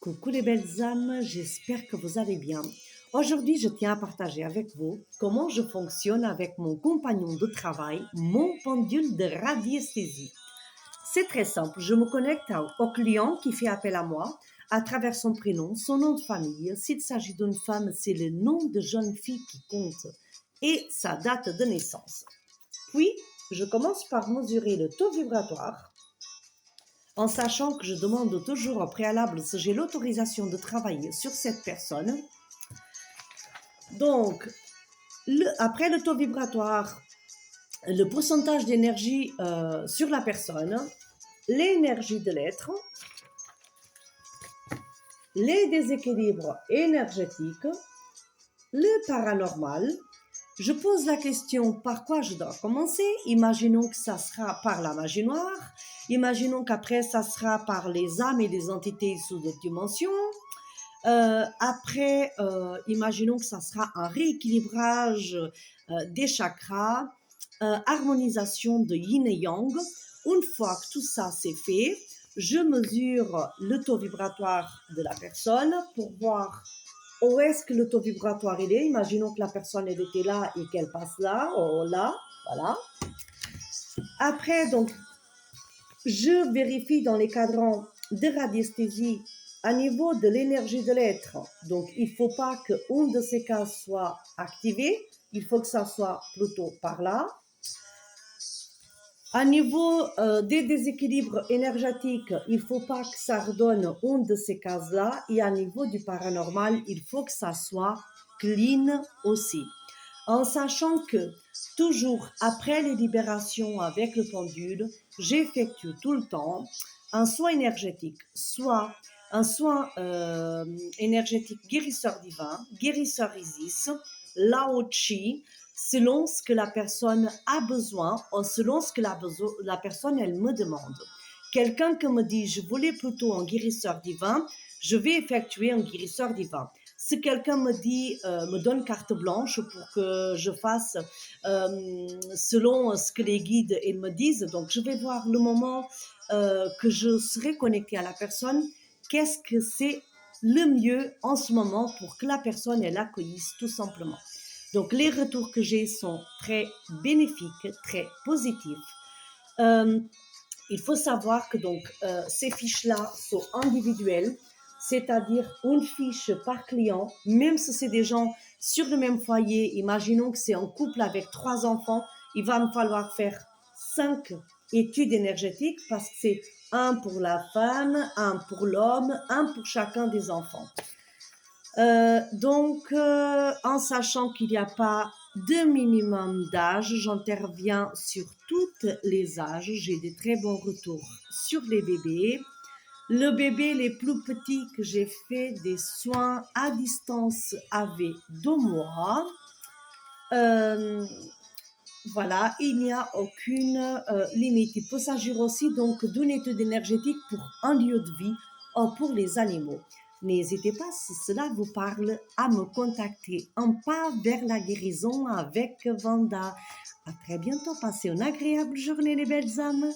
Coucou les belles âmes, j'espère que vous allez bien. Aujourd'hui, je tiens à partager avec vous comment je fonctionne avec mon compagnon de travail, mon pendule de radiesthésie. C'est très simple, je me connecte au client qui fait appel à moi à travers son prénom, son nom de famille. S'il s'agit d'une femme, c'est le nom de jeune fille qui compte et sa date de naissance. Puis, je commence par mesurer le taux vibratoire en sachant que je demande toujours au préalable si j'ai l'autorisation de travailler sur cette personne. Donc, après le taux vibratoire, le pourcentage d'énergie sur la personne, l'énergie de l'être, les déséquilibres énergétiques, le paranormal. Je pose la question par quoi je dois commencer. Imaginons que ça sera par la magie noire. Imaginons qu'après, ça sera par les âmes et les entités sous d'autres dimensions. Après, imaginons que ça sera un rééquilibrage des chakras, harmonisation de yin et yang. Une fois que tout ça c'est fait, je mesure le taux vibratoire de la personne pour voir où est-ce que le taux vibratoire il est. Imaginons que la personne elle était là et qu'elle passe là, ou là, voilà. Après, donc, je vérifie dans les cadrans de radiesthésie à niveau de l'énergie de l'être. Donc, il ne faut pas qu'une de ces cases soit activée. Il faut que ça soit plutôt par là. À niveau des déséquilibres énergétiques, il ne faut pas que ça redonne une de ces cases-là. Et à niveau du paranormal, il faut que ça soit clean aussi. En sachant que toujours après les libérations avec le pendule, j'effectue tout le temps un soin énergétique, soit un soin énergétique guérisseur divin, guérisseur Isis, Lao Chi, selon ce que la personne a besoin ou selon ce que la personne elle me demande. Quelqu'un qui me dit je voulais plutôt un guérisseur divin, je vais effectuer un guérisseur divin. Si quelqu'un me dit, me donne carte blanche pour que je fasse selon ce que les guides ils me disent, donc je vais voir le moment que je serai connectée à la personne, qu'est-ce que c'est le mieux en ce moment pour que la personne elle accueillisse tout simplement. Donc les retours que j'ai sont très bénéfiques, très positifs. Il faut savoir que donc ces fiches-là sont individuelles, c'est-à-dire une fiche par client, même si c'est des gens sur le même foyer. Imaginons que c'est un couple avec 3 enfants, il va me falloir faire 5 études énergétiques parce que c'est un pour la femme, un pour l'homme, un pour chacun des enfants. Donc, en sachant qu'il n'y a pas de minimum d'âge, j'interviens sur tous les âges. J'ai des très bons retours sur les bébés. Le bébé les plus petits que j'ai fait des soins à distance avait 2 mois. Voilà, il n'y a aucune limite. Il peut s'agir aussi donc d'une étude énergétique pour un lieu de vie ou pour les animaux. N'hésitez pas, si cela vous parle, à me contacter. Un pas vers la guérison avec Vanda. À très bientôt. Passez une agréable journée, les belles âmes.